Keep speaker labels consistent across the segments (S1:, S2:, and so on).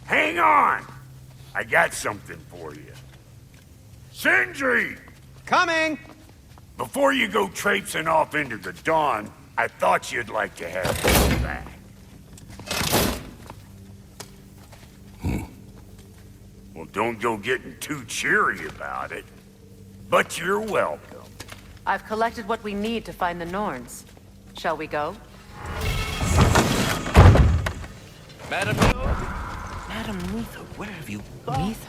S1: Hang on! I got something for you. Sindri!
S2: Coming!
S1: Before you go traipsing off into the dawn, I thought you'd like to have this back. Well, don't go getting too cheery about it. But you're welcome.
S3: I've collected what we need to find the Norns. Shall we go?
S4: Madam Neither, where have you gone?
S3: Neither.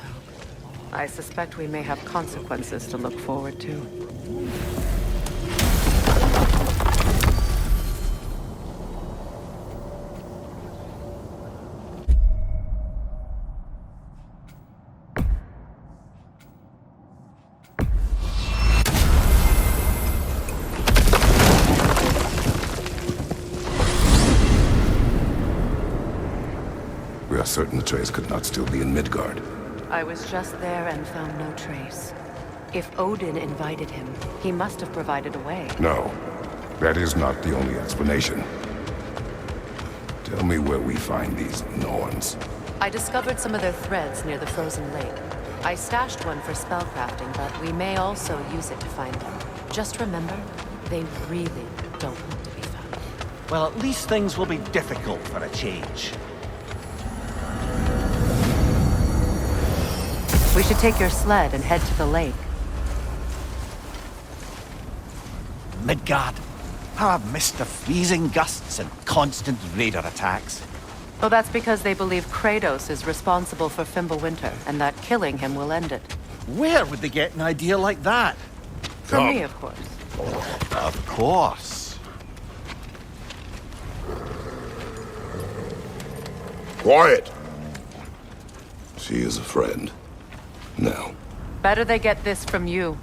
S3: I suspect we may have consequences to look forward to.
S5: We are certain the trace could not still be in Midgard.
S3: I was just there and found no trace. If Odin invited him, he must have provided a way.
S5: No, that is not the only explanation. Tell me where we find these Norns.
S3: I discovered some of their threads near the frozen lake. I stashed one for spellcrafting, but we may also use it to find them. Just remember, they really don't want to be found.
S2: Well, at least things will be difficult for a change.
S3: We should take your sled and head to the lake.
S2: Midgard. How I've missed the freezing gusts and constant raider attacks.
S3: Well, that's because they believe Kratos is responsible for Fimbulwinter, and that killing him will end it.
S2: Where would they get an idea like that?
S3: From me, of course.
S2: Of course.
S5: Quiet! She is a friend. Now.
S3: Better they get this from you.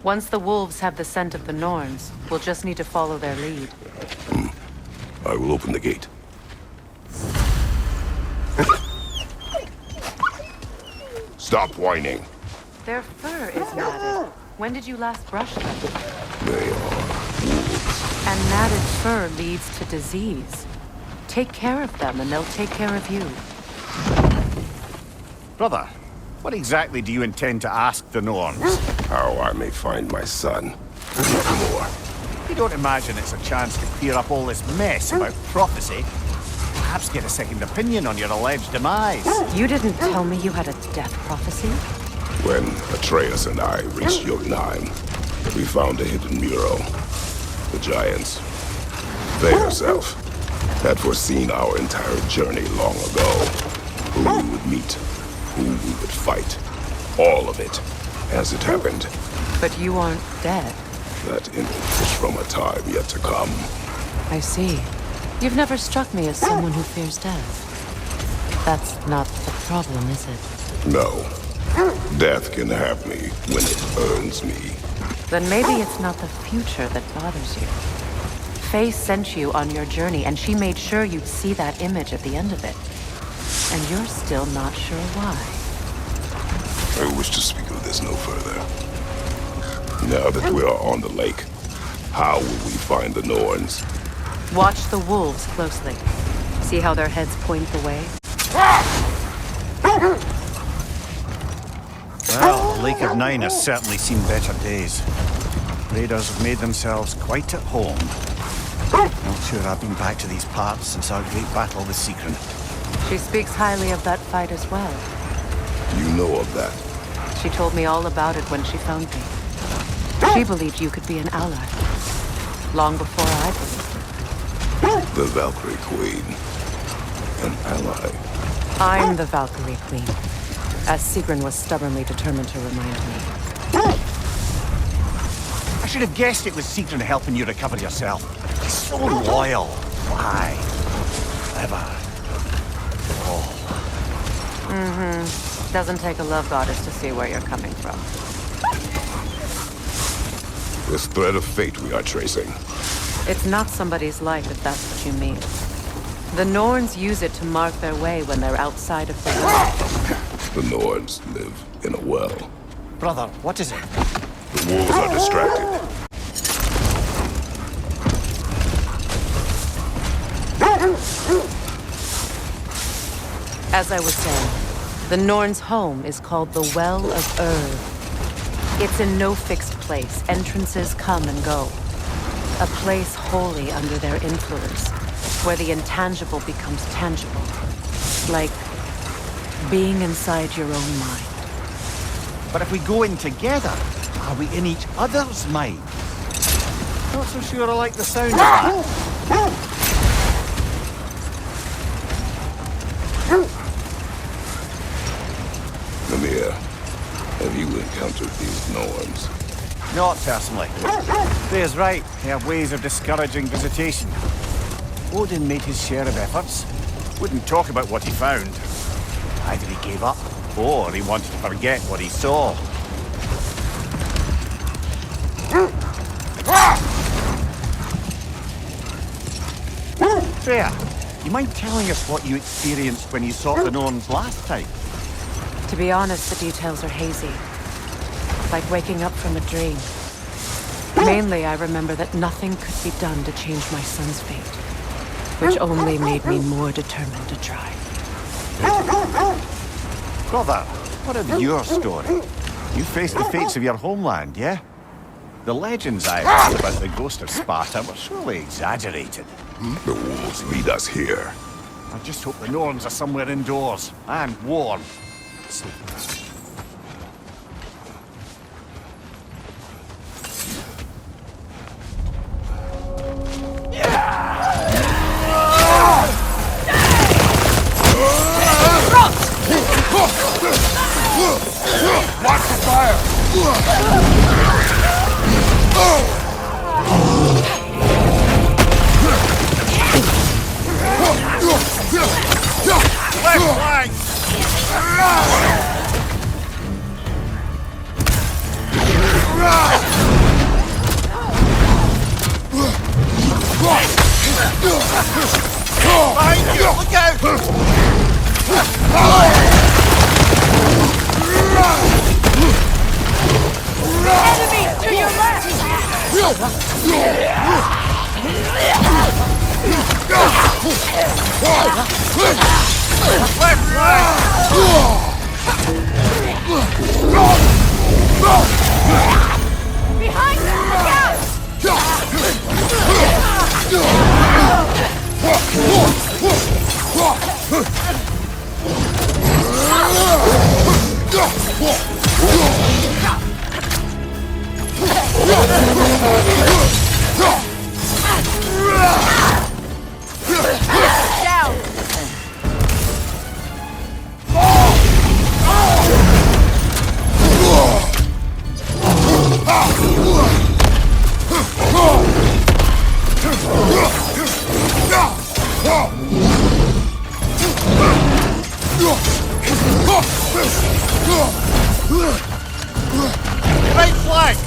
S3: Once the wolves have the scent of the Norns, we'll just need to follow their lead.
S5: I will open the gate. Stop whining.
S3: Their fur is matted. When did you last brush them?
S5: They are wolves.
S3: And matted fur leads to disease. Take care of them, and they'll take care of you.
S2: Brother, what exactly do you intend to ask the Norns?
S5: How I may find my son. Nothing more.
S2: You don't imagine it's a chance to clear up all this mess about prophecy? Perhaps get a second opinion on your alleged demise.
S3: You didn't tell me you had a death prophecy?
S5: When Atreus and I reached Jotunheim, we found a hidden mural. The giants, they herself, had foreseen our entire journey long ago. Who we would meet, who we would fight. All of it, as it happened.
S3: But you aren't dead.
S5: That image is from a time yet to come.
S3: I see. You've never struck me as someone who fears death. That's not the problem, is it?
S5: No. Death can have me when it earns me.
S3: Then maybe it's not the future that bothers you. Faye sent you on your journey, and she made sure you'd see that image at the end of it. And you're still not sure why.
S5: I wish to speak of this no further. Now that we are on the lake, how will we find the Norns?
S3: Watch the wolves closely. See how their heads point the way?
S2: Well, the Lake of Nine has certainly seen better days. Raiders have made themselves quite at home. Not sure I've been back to these parts since our great battle with Sigrun.
S3: She speaks highly of that fight as well.
S5: You know of that.
S3: She told me all about it when she found me. She believed you could be an ally. Long before I believed it.
S5: The Valkyrie Queen. An ally.
S3: I'm the Valkyrie Queen, as Sigrun was stubbornly determined to remind me.
S2: I should have guessed it was Sigrun helping you recover yourself. He's so loyal. Why? Clever. Oh.
S3: Doesn't take a love goddess to see where you're coming from.
S5: This thread of fate we are tracing.
S3: It's not somebody's life, if that's what you mean. The Norns use it to mark their way when they're outside of the world.
S5: The Norns live in a well.
S2: Brother, what is it?
S5: The wolves are distracted.
S3: As I was saying, the Norn's home is called the Well of Ur. It's in no fixed place. Entrances come and go. A place wholly under their influence, where the intangible becomes tangible. Like being inside your own mind.
S2: But if we go in together, are we in each other's mind? Not so sure I like the sound of that.
S5: Mimir, have you encountered these Norns?
S2: Not personally. Freya's right. They have ways of discouraging visitation. Odin made his share of efforts. Wouldn't talk about what he found. Either he gave up, or he wanted to forget what he saw. Freya, you mind telling us what you experienced when you sought the Norns last time?
S3: To be honest, the details are hazy. Like waking up from a dream. Mainly, I remember that nothing could be done to change my son's fate. Which only made me more determined to try.
S2: Brother, what of your story? You faced the fates of your homeland, yeah? The legends I heard about the ghost of Sparta were surely exaggerated.
S5: The wolves lead us here.
S2: I just hope the Norns are somewhere indoors and warm.
S1: Watch the fire!
S2: Left flank! Behind you! Look out!
S6: Enemy to your left!
S2: Left flank!
S6: Behind you! Look out! Down!
S2: Right flank!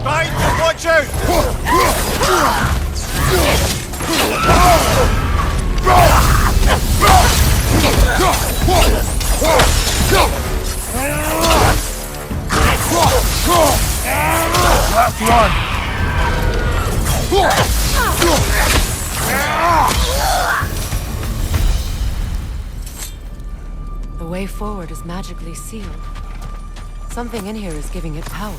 S2: Behind you, watch out!
S1: Left one!
S3: The way forward is magically sealed. Something in here is giving it power.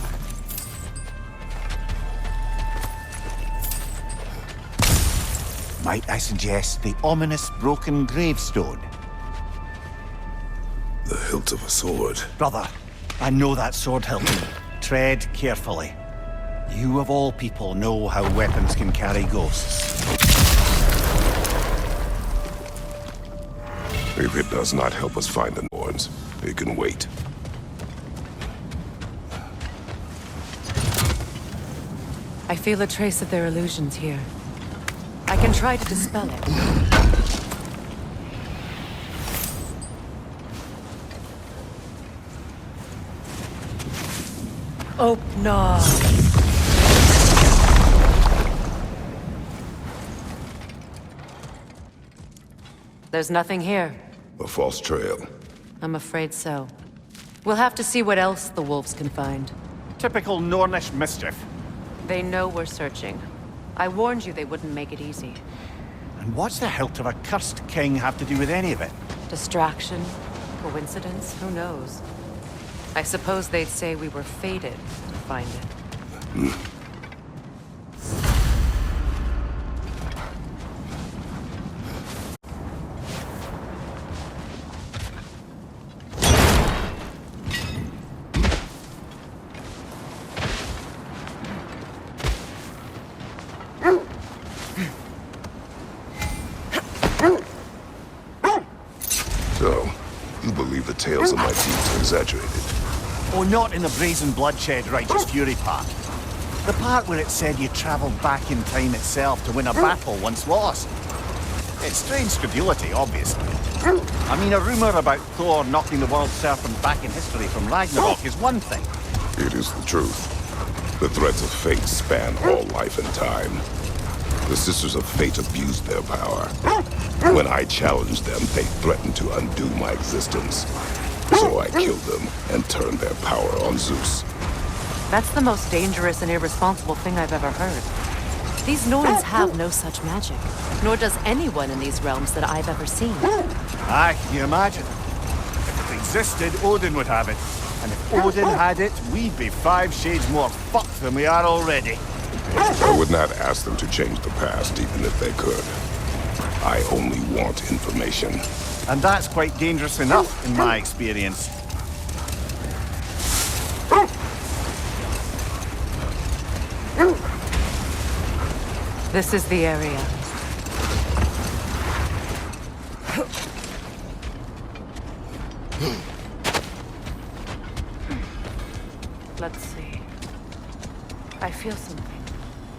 S2: Might I suggest the ominous broken gravestone?
S5: The hilt of a sword.
S2: Brother, I know that sword hilt. Tread carefully. You of all people know how weapons can carry ghosts.
S5: If it does not help us find the Norns, it can wait.
S3: I feel a trace of their illusions here. I can try to dispel it. Open. There's nothing here.
S5: A false trail.
S3: I'm afraid so. We'll have to see what else the wolves can find.
S2: Typical Nornish mischief.
S3: They know we're searching. I warned you they wouldn't make it easy.
S2: And what's the hilt of a cursed king have to do with any of it?
S3: Distraction? Coincidence? Who knows? I suppose they'd say we were fated to find it.
S5: So, you believe the tales of my deeds are exaggerated?
S2: Oh, not in the brazen bloodshed righteous fury part. The part where it said you travelled back in time itself to win a battle once lost. It's strange credulity, obviously. I mean, a rumour about Thor knocking the world serpent back in history from Ragnarok is one thing.
S5: It is the truth. The threads of fate span all life and time. The Sisters of Fate abused their power. When I challenged them, they threatened to undo my existence. So I killed them and turned their power on Zeus.
S3: That's the most dangerous and irresponsible thing I've ever heard. These Norns have no such magic, nor does anyone in these realms that I've ever seen.
S2: Aye, can you imagine? If it existed, Odin would have it. And if Odin had it, we'd be 5 shades more fucked than we are already.
S5: I would not ask them to change the past, even if they could. I only want information.
S2: And that's quite dangerous enough, in my experience.
S3: This is the area. Let's see. I feel something.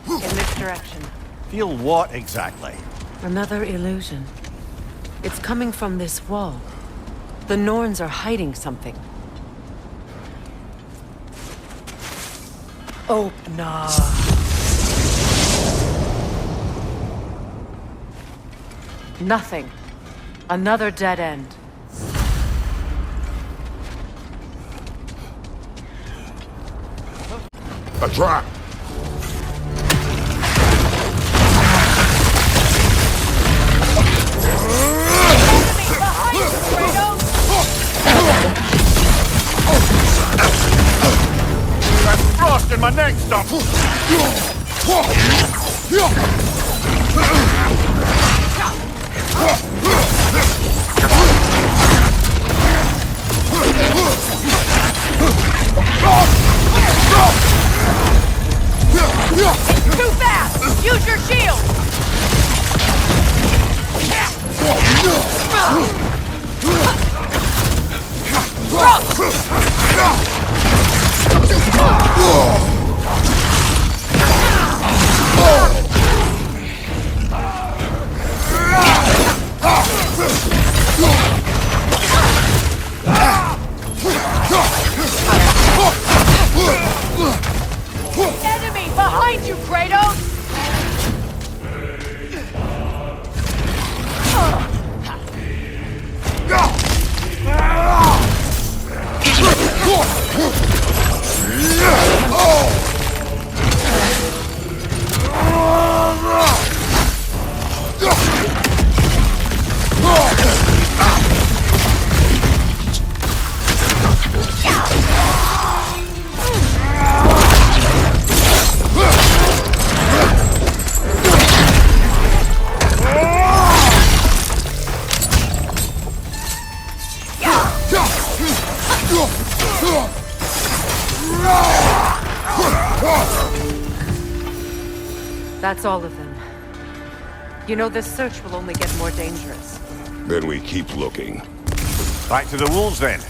S3: In this direction.
S2: Feel what exactly?
S3: Another illusion. It's coming from this wall. The Norns are hiding something. Open. Nothing. Another dead end.
S5: A trap!
S2: That's frost in my neck stump!
S6: Too fast! Use your shield! Enemy behind you, Kratos!
S3: That's all of them. You know, this search will only get more dangerous.
S5: Then we keep looking.
S2: Back to the wolves then.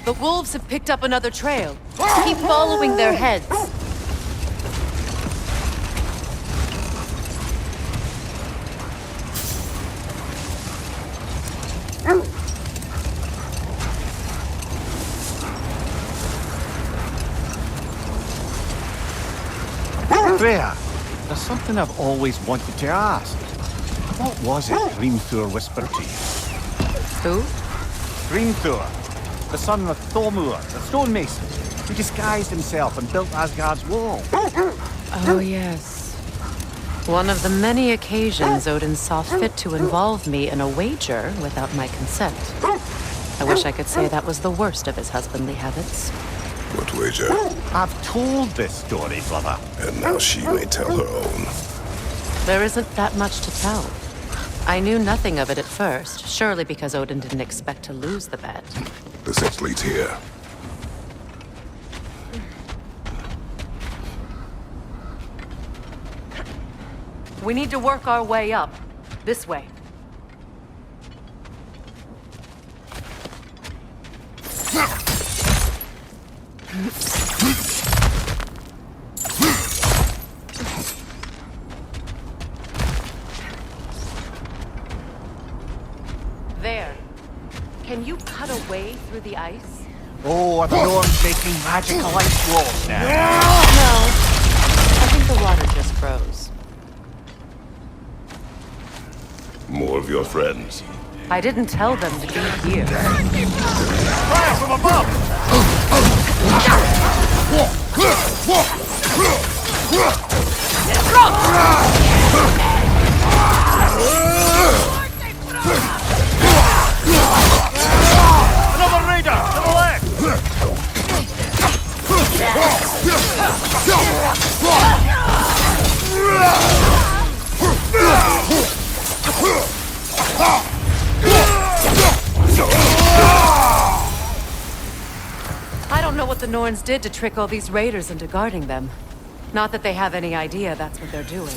S3: The wolves have picked up another trail. Keep following their heads.
S2: Freya, there's something I've always wanted to ask. What was it Grimthur whispered to you?
S3: Who?
S2: Grimthur, the son of Thormur, the stonemason, who disguised himself and built Asgard's wall.
S3: Oh, yes. One of the many occasions Odin saw fit to involve me in a wager without my consent. I wish I could say that was the worst of his husbandly habits.
S5: What wager?
S2: I've told this story, brother.
S5: And now she may tell her own.
S3: There isn't that much to tell. I knew nothing of it at first, surely because Odin didn't expect to lose the bet.
S5: The six leads here.
S3: We need to work our way up. This way. There. Can you cut a way through the ice?
S2: Oh, are the Norns making magical ice walls now?
S3: No. I think the water just froze.
S5: More of your friends.
S3: I didn't tell them to be here.
S2: Fire from above! Another raider to the left!
S3: I don't know what the Norns did to trick all these raiders into guarding them. Not that they have any idea that's what they're doing.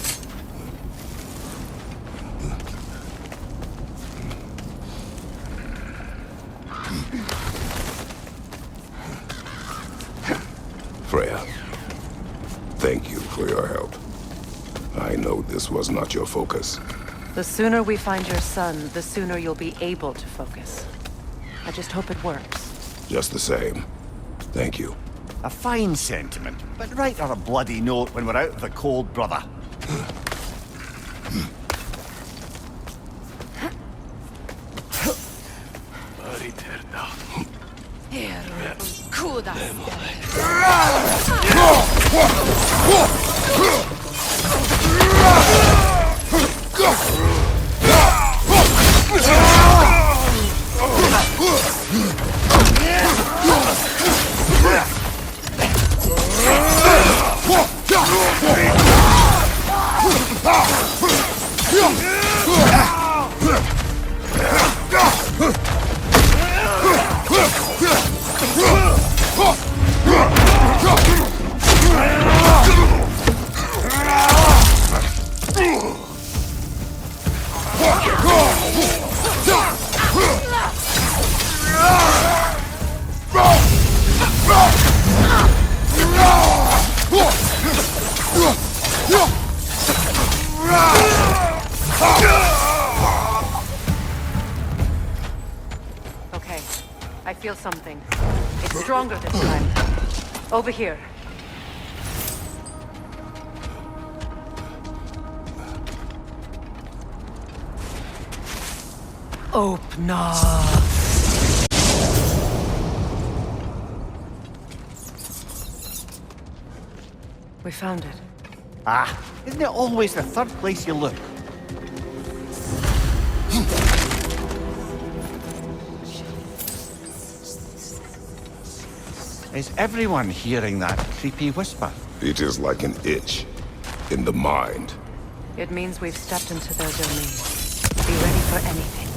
S5: Freya, thank you for your help. I know this was not your focus.
S3: The sooner we find your son, the sooner you'll be able to focus. I just hope it works.
S5: Just the same, thank you.
S2: A fine sentiment, but write her a bloody note when we're out of the cold, brother.
S3: Okay, I feel something. It's stronger this time. Over here. Open up. We found it.
S2: Ah, isn't it always the third place you look? Is everyone hearing that creepy whisper?
S5: It is like an itch in the mind.
S3: It means we've stepped into their domain. Be ready for anything.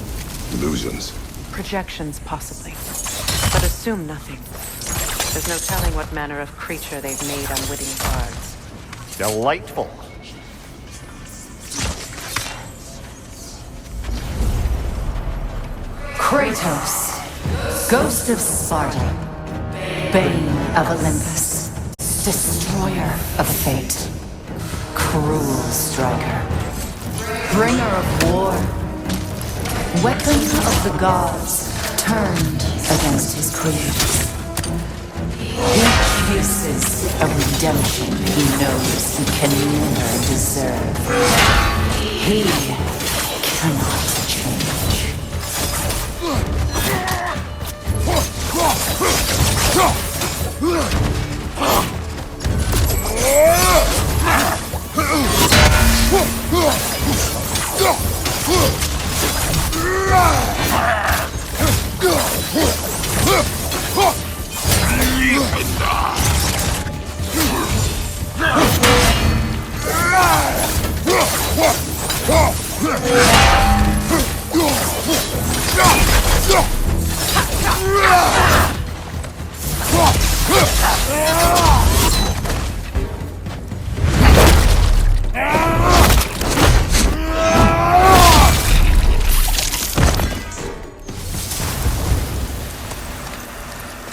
S5: Illusions.
S3: Projections, possibly. But assume nothing. There's no telling what manner of creature they've made unwitting guards.
S2: Delightful.
S7: Kratos, Ghost of Sparta, Bane of Olympus, Destroyer of Fate, Cruel Striker, Bringer of War, Weapon of the Gods turned against his creators. Each This is a redemption he knows he can never deserve. He cannot change.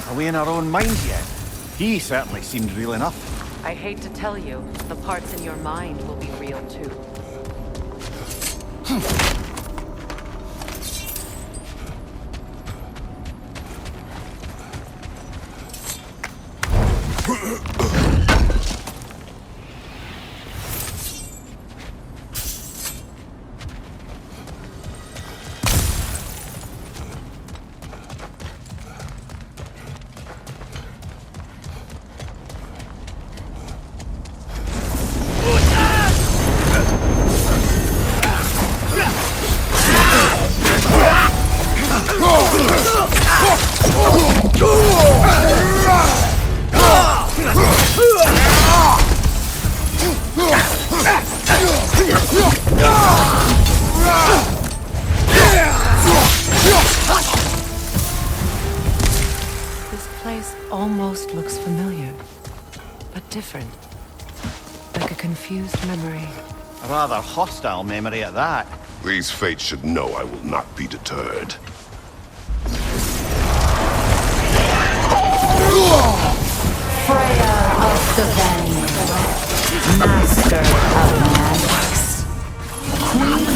S2: Are we in our own mind yet? He certainly seemed real enough.
S3: I hate to tell you, the parts in your mind will be real too. This place almost looks familiar, but different. Like a confused memory.
S2: A rather hostile memory at that.
S5: These fates should know I will not be deterred.
S7: Freya of the Vanguard, Master of Magics, Queen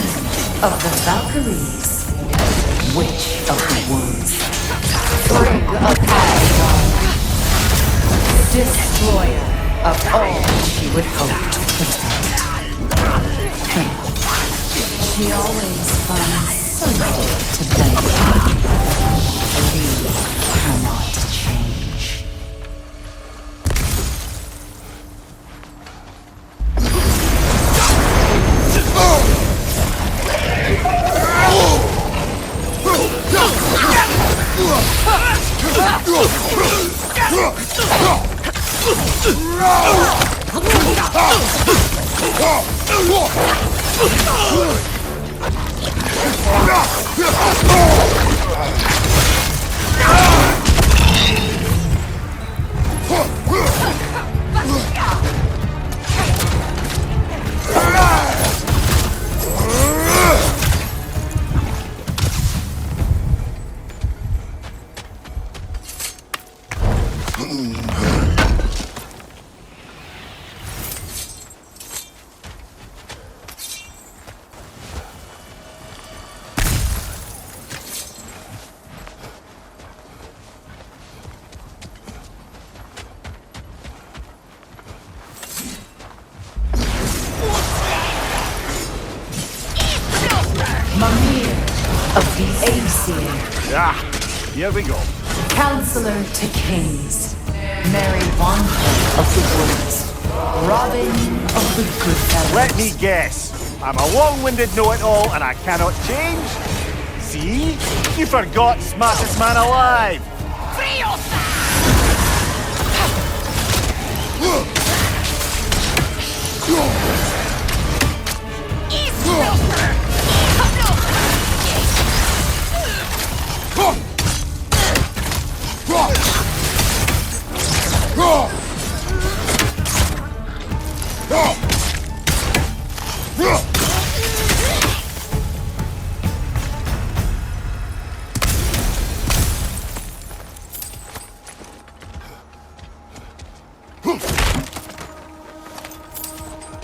S7: of the Valkyries, Witch of the Woods, Frigg of Asgard, Destroyer of all she would hope to protect. She always finds something to blame. We cannot change. Mimir of the Aesir,
S2: Ah, here we go.
S7: Counselor to Kings, Mary Wanton of the Woods, Robin of the Goodfellas.
S2: Let me guess. I'm a long-winded know-it-all and I cannot change? See? You forgot smartest man alive.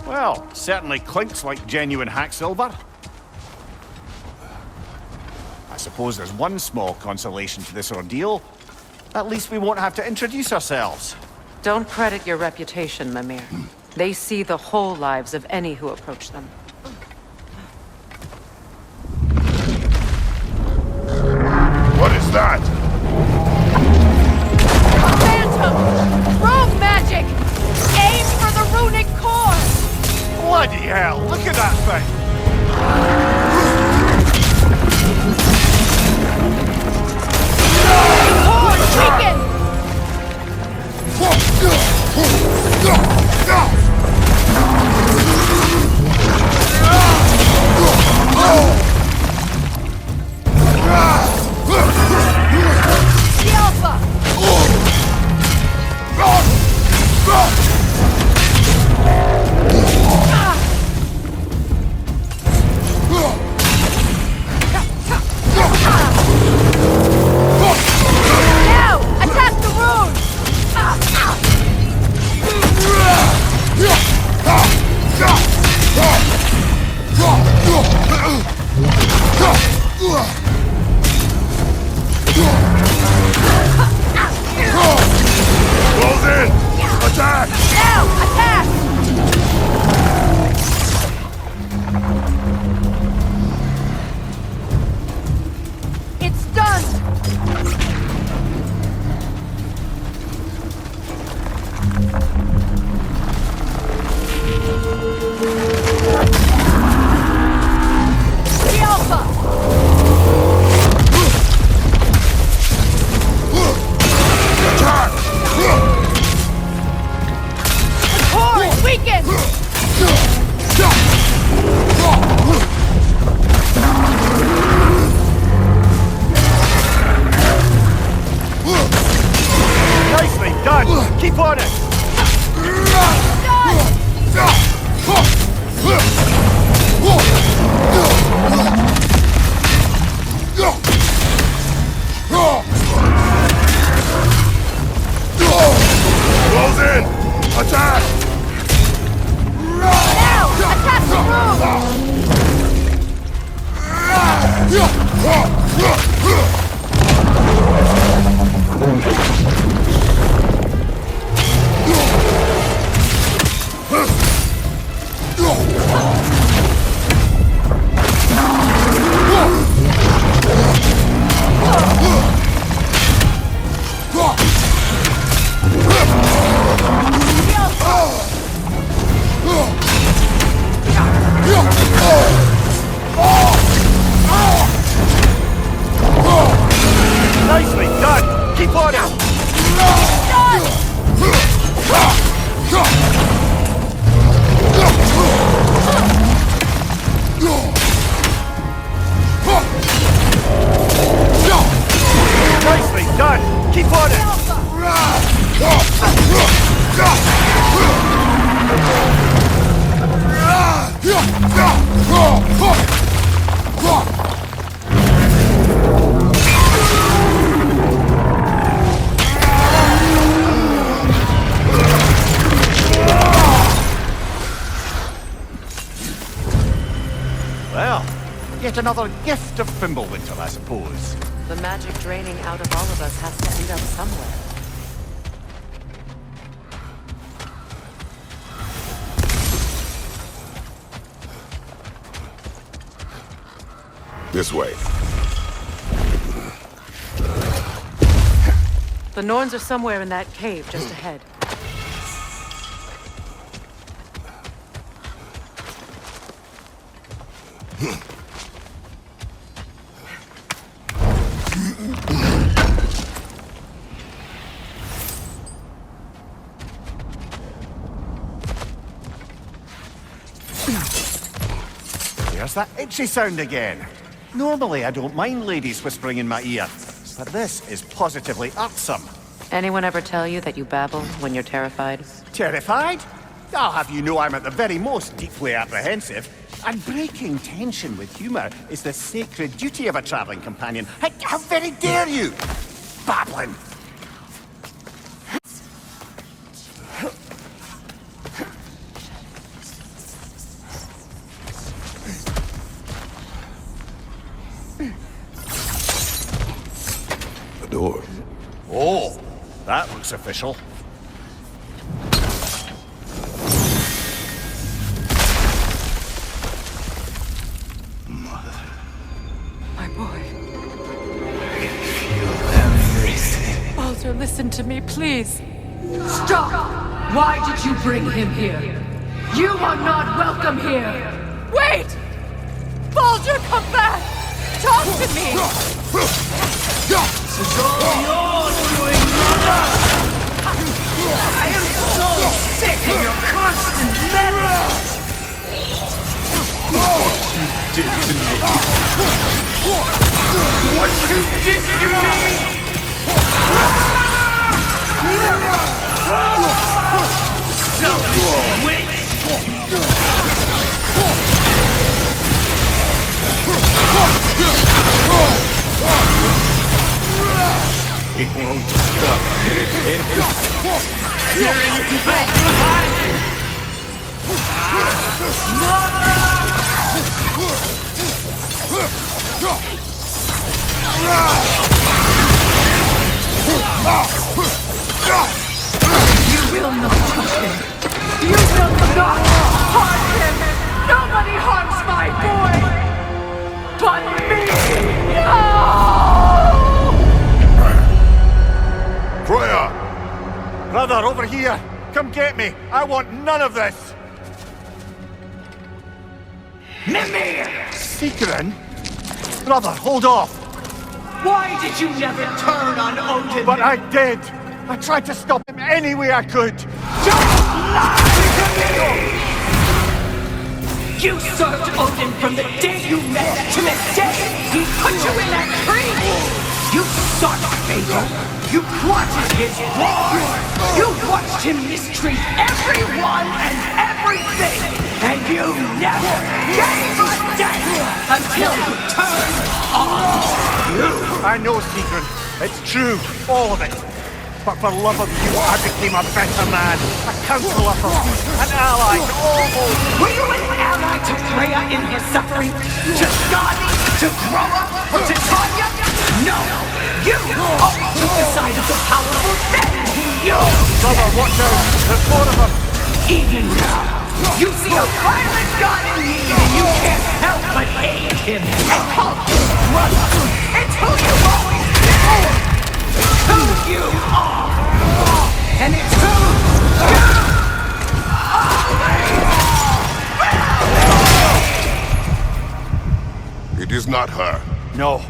S2: Well, certainly clinks like genuine hack silver. I suppose there's one small consolation to this ordeal. At least we won't have to introduce ourselves.
S3: Don't credit your reputation, Mimir. They see the whole lives of any who approach them.
S5: What is that?
S6: Phantom! Rogue magic! Aim for the runic core!
S2: Bloody hell, look at that thing!
S6: Core weakened! The Alpha! Now! Attack the rune!
S5: Close in! Attack!
S6: Now! Attack! It's done! The Alpha!
S5: Attack!
S6: The core is weakened!
S2: Nicely done! Keep on it!
S5: Close in! Attack!
S6: Now! Attack the rune! The Alpha!
S2: Nicely done! Keep on it! Nicely done! Keep on it! Well, yet another gift of Fimbulwinter, I suppose.
S3: The magic draining out of all of us has to end up somewhere.
S5: This way.
S3: The Norns are somewhere in that cave just ahead.
S2: There's that itchy sound again. Normally I don't mind ladies whispering in my ear, but this is positively irksome.
S3: Anyone ever tell you that you babble when you're terrified?
S2: Terrified? I'll have you know I'm at the very most deeply apprehensive. And breaking tension with humour is the sacred duty of a travelling companion. How very dare you! Babbling!
S5: The door.
S2: Oh, that looks official.
S6: listen to me, please.
S8: Stop! Why did you bring him here? You are not welcome here!
S6: Wait! Baldur, come back! Talk to me!
S8: This is all your doing, mother! I am so sick of your constant meddling! What you did to me! Selfish witch!
S2: He won't stop.
S8: You will not touch him! You will not harm him! Nobody harms my boy! But me! No!
S5: Freya!
S2: Brother, over here! Come get me! I want none of this!
S8: Mimir!
S2: Secret? Brother, hold off!
S8: Why did you never turn on Odin?
S2: But I did! I tried to stop him any way I could!
S8: Don't lie to me! You served Odin from the day you met to the day he put you in that tree! You sought favor! You plotted his war! You watched him mistreat everyone and everything! And you never gave a damn until he turned on you!
S2: I know, Secret. It's true. All of it. But for love of you, I became a better man. A counselor for peace. An ally to all those.
S8: Were you an ally to Freya in her suffering? To Skadi? To Groa? Or to Tanya? No! You always took the side of the powerful men who used.
S2: Brother, watch out. There's more of them.
S8: Even now, you see a violent god in me and you can't help but aid him and call him brother. It's who you've always been. It's who you are. And it's who you always will be.
S5: It is not her.
S2: No.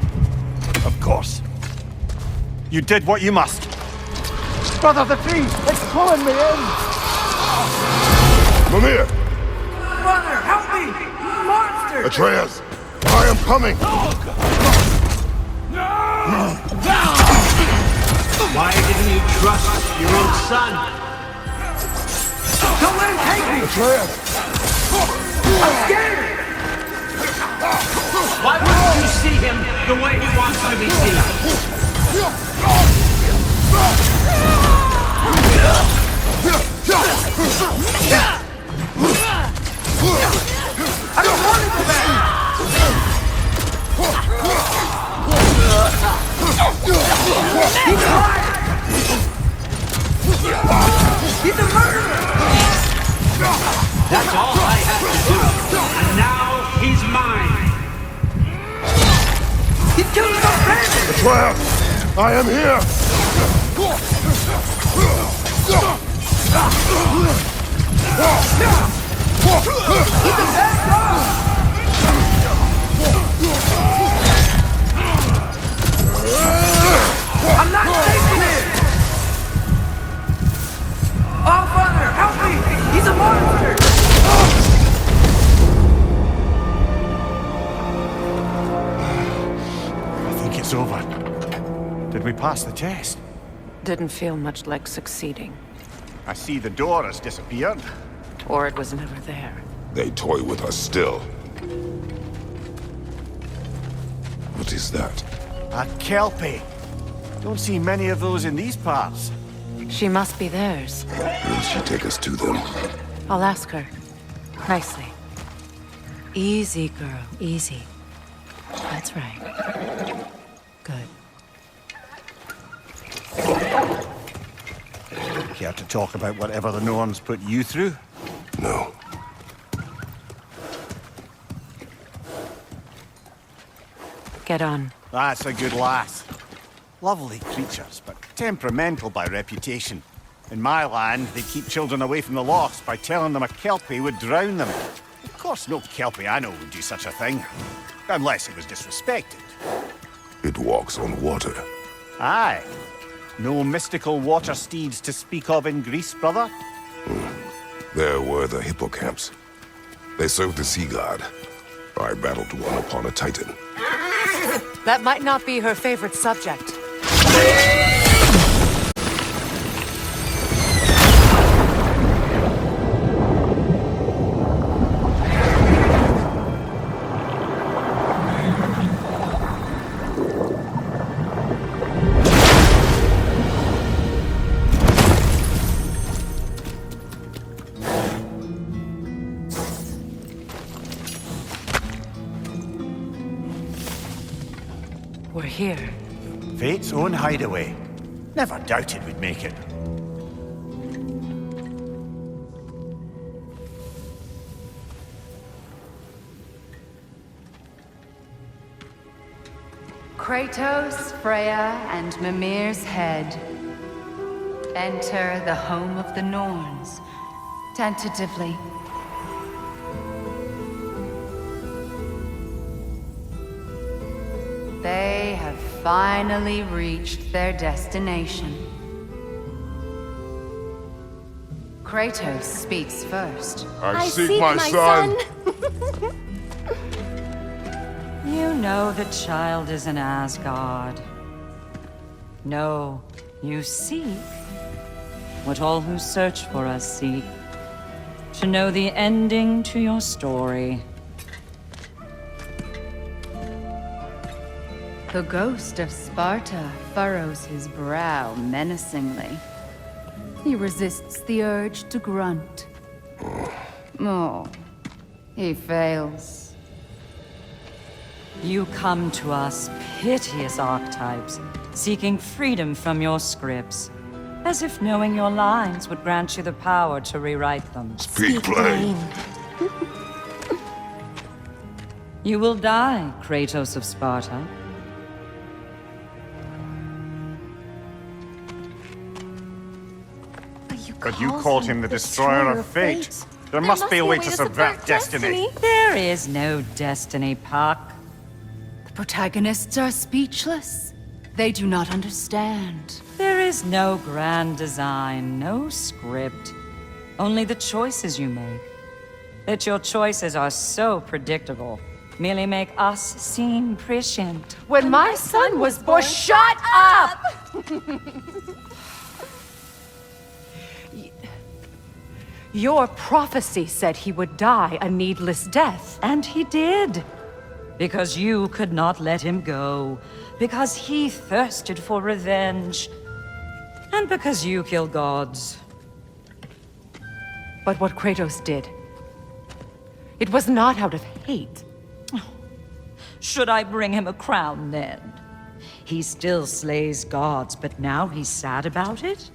S2: Of course. You did what you must. Brother, the tree! It's pulling me in!
S5: Mimir!
S8: Brother, help me! Monster!
S5: Atreus! I am coming!
S9: Why didn't you trust your own son?
S8: Don't let him take me!
S5: Atreus!
S8: I'm scared!
S9: Why wouldn't you see him the way he wants to be seen?
S8: I don't want him back! He's lying! He's a murderer!
S9: That's all I have to do. And now he's mine.
S8: He killed his own family!
S5: Atreus! I am here!
S8: He's a bad dog! I'm not taking it! Oh, Father, help me! He's a monster!
S2: I think it's over. Did we pass the test?
S3: Didn't feel much like succeeding.
S2: I see the door has disappeared.
S3: Or it was never there.
S5: They toy with us still. What is that?
S2: A Kelpie. Don't see many of those in these parts.
S3: She must be theirs.
S5: Will she take us to them?
S3: I'll ask her. Nicely. Easy, girl. Easy. That's right. Good.
S2: Care to talk about whatever the Norns put you through?
S5: No.
S3: Get on.
S2: That's a good lass. Lovely creatures, but temperamental by reputation. In my land, they keep children away from the lost by telling them a Kelpie would drown them. Of course, no Kelpie I know would do such a thing. Unless it was disrespected.
S5: It walks on water.
S2: Aye. No mystical water steeds to speak of in Greece, brother?
S5: There were the hippocamps. They served the sea god. I battled one upon a titan.
S3: That might not be her favorite subject. We're here.
S2: Fate's own hideaway. Never doubted we'd make it.
S7: Kratos, Freya, and Mimir's head. Enter the home of the Norns. Tentatively. They have finally reached their destination. Kratos speaks first.
S5: I seek my son.
S10: You know the child is in Asgard. No, you seek what all who search for us seek. To know the ending to your story.
S7: The ghost of Sparta furrows his brow menacingly. He resists the urge to grunt. Oh, he fails.
S10: You come to us, piteous archetypes, seeking freedom from your scripts, as if knowing your lines would grant you the power to rewrite them.
S5: Speak plain.
S10: You will die, Kratos of Sparta.
S2: But you called him the destroyer of fate. There must be a way to subvert destiny.
S10: There is no destiny, Puck.
S7: The protagonists are speechless. They do not understand.
S10: There is no grand design, no script. Only the choices you make. That your choices are so predictable, merely make us seem prescient.
S6: When my son was born, shut up! Your prophecy said he would die a needless death.
S10: And he did. Because you could not let him go. Because he thirsted for revenge. And because you kill gods.
S6: But what Kratos did, it was not out of hate.
S10: Should I bring him a crown then? He still slays gods, but now he's sad about it?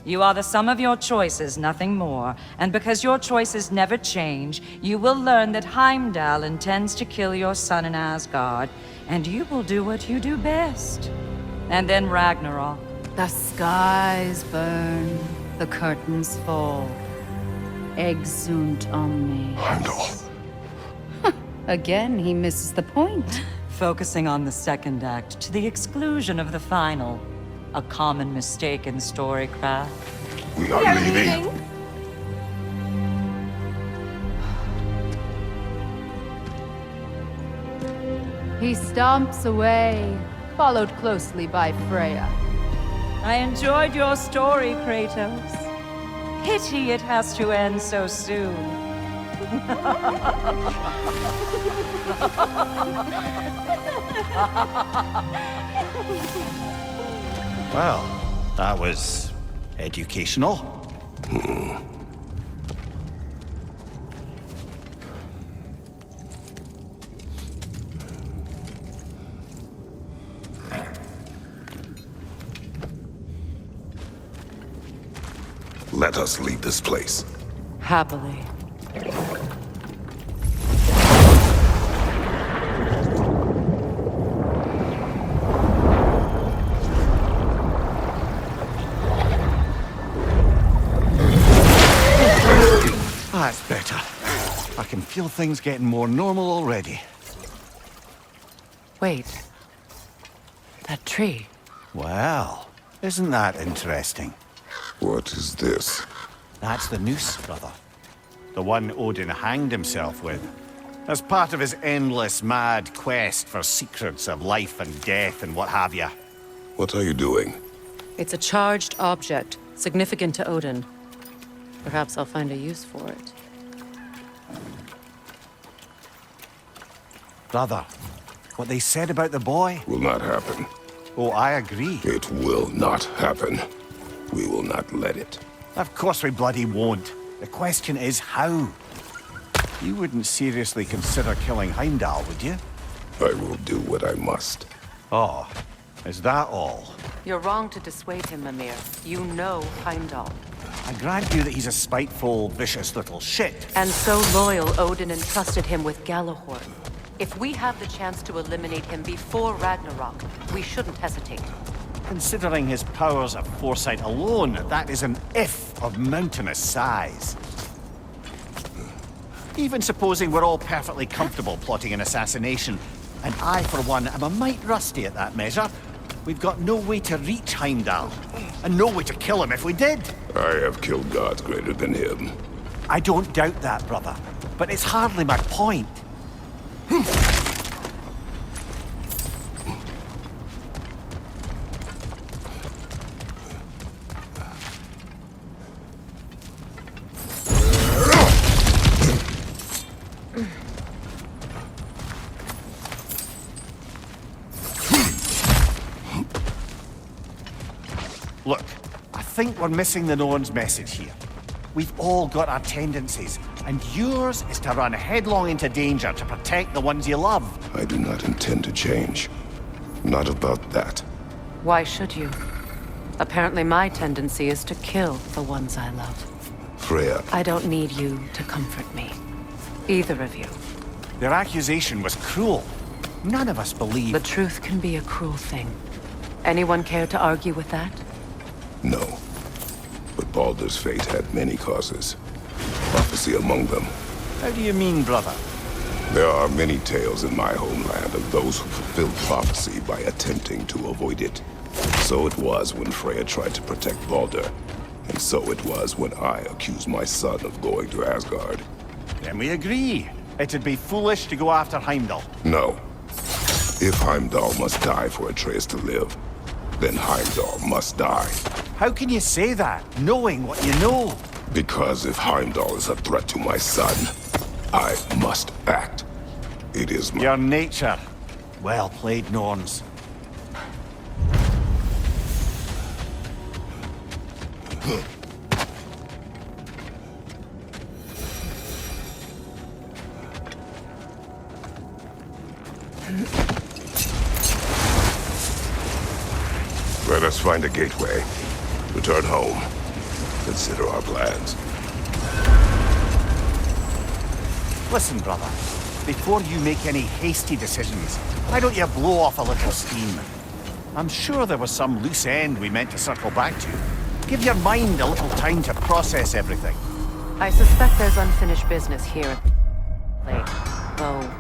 S10: You are the sum of your choices, nothing more. And because your choices never change, you will learn that Heimdall intends to kill your son in Asgard, and you will do what you do best. And then Ragnarok.
S7: The skies burn, the curtains fall. Exunt omnes.
S5: Heimdall.
S7: Again, he misses the point.
S10: Focusing on the second act to the exclusion of the final. A common mistake in storycraft.
S5: We are leaving.
S7: He stomps away, followed closely by Freya.
S10: I enjoyed your story, Kratos. Pity it has to end so soon.
S2: Well, that was educational.
S5: Let us leave this place.
S3: Happily.
S2: That's better. I can feel things getting more normal already.
S3: Wait. That tree.
S2: Well, isn't that interesting?
S5: What is this?
S2: That's the noose, brother. The one Odin hanged himself with. As part of his endless, mad quest for secrets of life and death and what have you.
S5: What are you doing?
S3: It's a charged object, significant to Odin. Perhaps I'll find a use for it.
S2: Brother, what they said about the boy?
S5: Will not happen.
S2: Oh, I agree.
S5: It will not happen. We will not let it.
S2: Of course we bloody won't. The question is how? You wouldn't seriously consider killing Heimdall, would you?
S5: I will do what I must.
S2: Oh, is that all?
S3: You're wrong to dissuade him, Mimir. You know Heimdall.
S2: I grant you that he's a spiteful, vicious little shit.
S3: And so loyal, Odin entrusted him with Galahorn. If we have the chance to eliminate him before Ragnarok, we shouldn't hesitate.
S2: Considering his powers of foresight alone, that is an if of mountainous size. Even supposing we're all perfectly comfortable plotting an assassination, and I, for one, am a mite rusty at that measure, we've got no way to reach Heimdall, and no way to kill him if we did.
S5: I have killed gods greater than him.
S2: I don't doubt that, brother, but it's hardly my point. Look, I think we're missing the Norn's message here. We've all got our tendencies, and yours is to run headlong into danger to protect the ones you love.
S5: I do not intend to change. Not about that.
S3: Why should you? Apparently my tendency is to kill the ones I love.
S5: Freya,
S3: I don't need you to comfort me. Either of you.
S2: Their accusation was cruel. None of us believe...
S3: The truth can be a cruel thing. Anyone care to argue with that?
S5: no. But Baldur's fate had many causes. Prophecy among them.
S2: How do you mean, brother?
S5: There are many tales in my homeland of those who fulfilled prophecy by attempting to avoid it. So it was when Freya tried to protect Baldur. And so it was when I accused my son of going to Asgard.
S2: Then we agree. It'd be foolish to go after Heimdall.
S5: No. If Heimdall must die for Atreus to live, then Heimdall must die.
S2: How can you say that, knowing what you know?
S5: Because if Heimdall is a threat to my son, I must act. It is my...
S2: Your nature. Well played, Norns.
S5: Let us find a gateway. Return home. Consider our plans.
S2: Listen, brother. Before you make any hasty decisions, why don't you blow off a little steam? I'm sure there was some loose end we meant to circle back to. Give your mind a little time to process everything.
S3: I suspect there's unfinished business here. Though...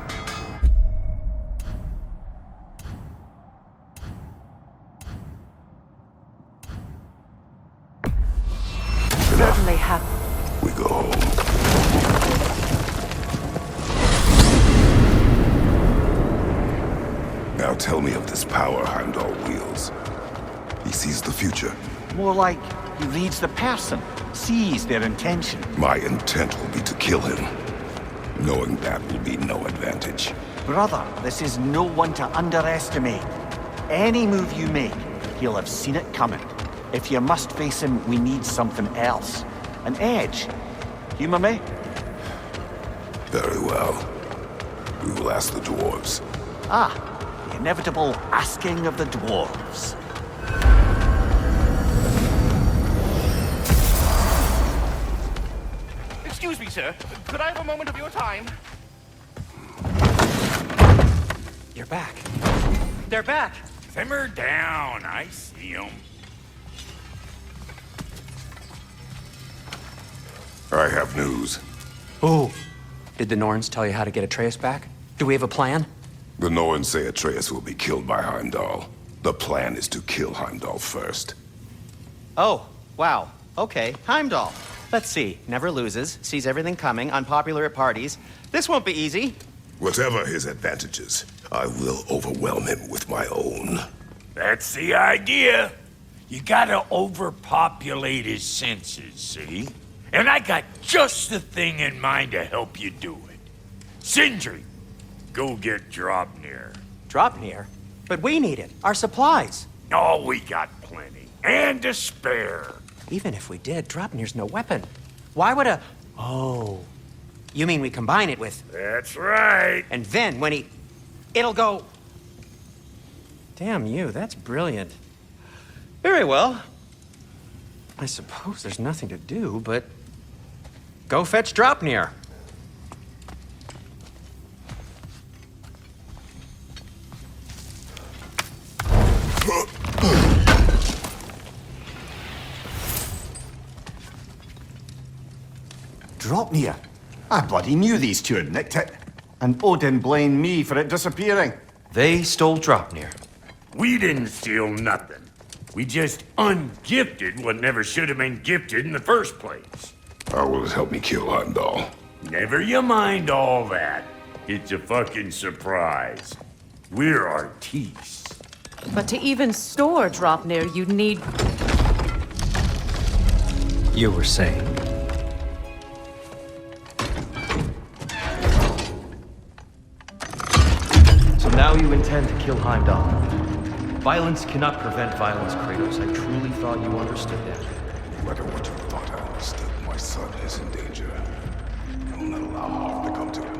S3: certainly have...
S5: We go home. Now tell me of this power Heimdall wields. He sees the future.
S2: More like he reads the person, sees their intention.
S5: My intent will be to kill him. Knowing that will be no advantage.
S2: Brother, this is no one to underestimate. Any move you make, he'll have seen it coming. If you must face him, we need something else. An edge. Humor me?
S5: Very well. We will ask the dwarves.
S2: Ah, the inevitable asking of the dwarves.
S4: Excuse me, sir. Could I have a moment of your time?
S2: You're back.
S4: They're back.
S1: Simmer down. I see them.
S5: I have news.
S11: Oh. Did the Norns tell you how to get Atreus back? Do we have a plan?
S5: The Norns say Atreus will be killed by Heimdall. The plan is to kill Heimdall first.
S11: Oh, wow. Okay, Heimdall. Let's see. Never loses, sees everything coming, unpopular at parties. This won't be easy.
S5: Whatever his advantages, I will overwhelm him with my own.
S1: That's the idea. You gotta overpopulate his senses, see? And I got just the thing in mind to help you do it. Sindri, go get Draupnir.
S11: Draupnir? But we need it. Our supplies.
S1: Oh, we got plenty. And to spare.
S11: Even if we did, Draupnir's no weapon. Why would a... Oh. You mean we combine it with...
S1: That's right.
S11: And then when he... It'll go... Damn you, that's brilliant. Very well. I suppose there's nothing to do, but... Go fetch Draupnir.
S2: Draupnir? I bloody knew these two had nicked it. And Odin blamed me for it disappearing.
S12: They stole Draupnir.
S1: We didn't steal nothing. We just ungifted what never should have been gifted in the first place.
S5: How will it help me kill Heimdall?
S1: Never you mind all that. It's a fucking surprise. We're artistes.
S3: But to even store Draupnir, you'd need...
S12: You were saying? So now you intend to kill Heimdall. Violence cannot prevent violence, Kratos. I truly thought you understood that.
S5: No matter what you thought I understood, my son is in danger. I will not allow harm to come to him.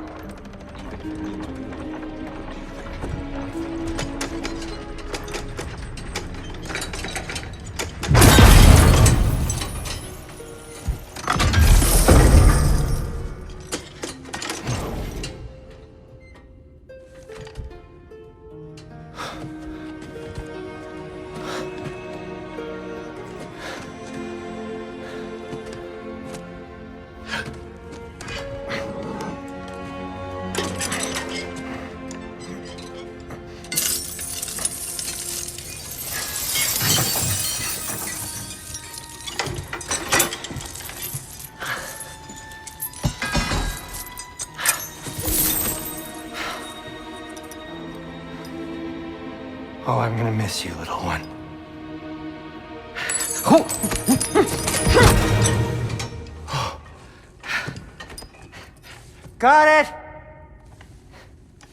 S11: Oh, I'm gonna miss you, little one. Got it!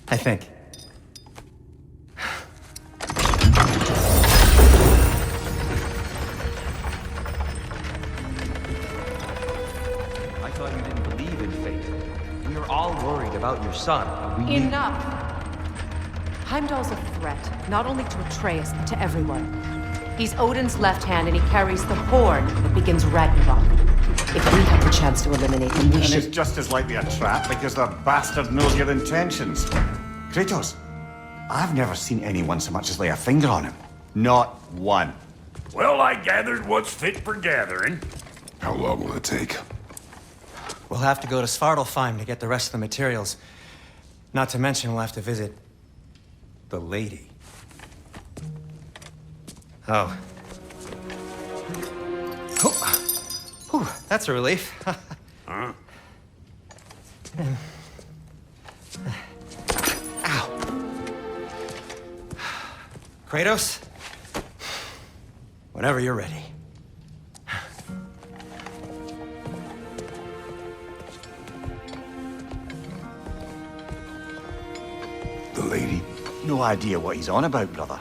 S11: I think.
S12: I thought you didn't believe in fate. We are all worried about your son. We need...
S3: Enough! Heimdall's a threat, not only to Atreus, but to everyone. He's Odin's left hand, and he carries the horn that begins Ragnarok. If we have the chance to eliminate him, we
S2: And
S3: should...
S2: it's just as likely a trap because the bastard knows your intentions. Kratos, I've never seen anyone so much as lay a finger on him. Not one.
S1: Well, I gathered what's fit for gathering.
S5: How long will it take?
S11: We'll have to go to Svartalfheim to get the rest of the materials. Not to mention we'll have to visit... the lady. Oh. Whew, that's a relief.
S1: Huh?
S11: Ow. Kratos? Whenever you're ready.
S5: The lady?
S2: No idea what he's on about, brother.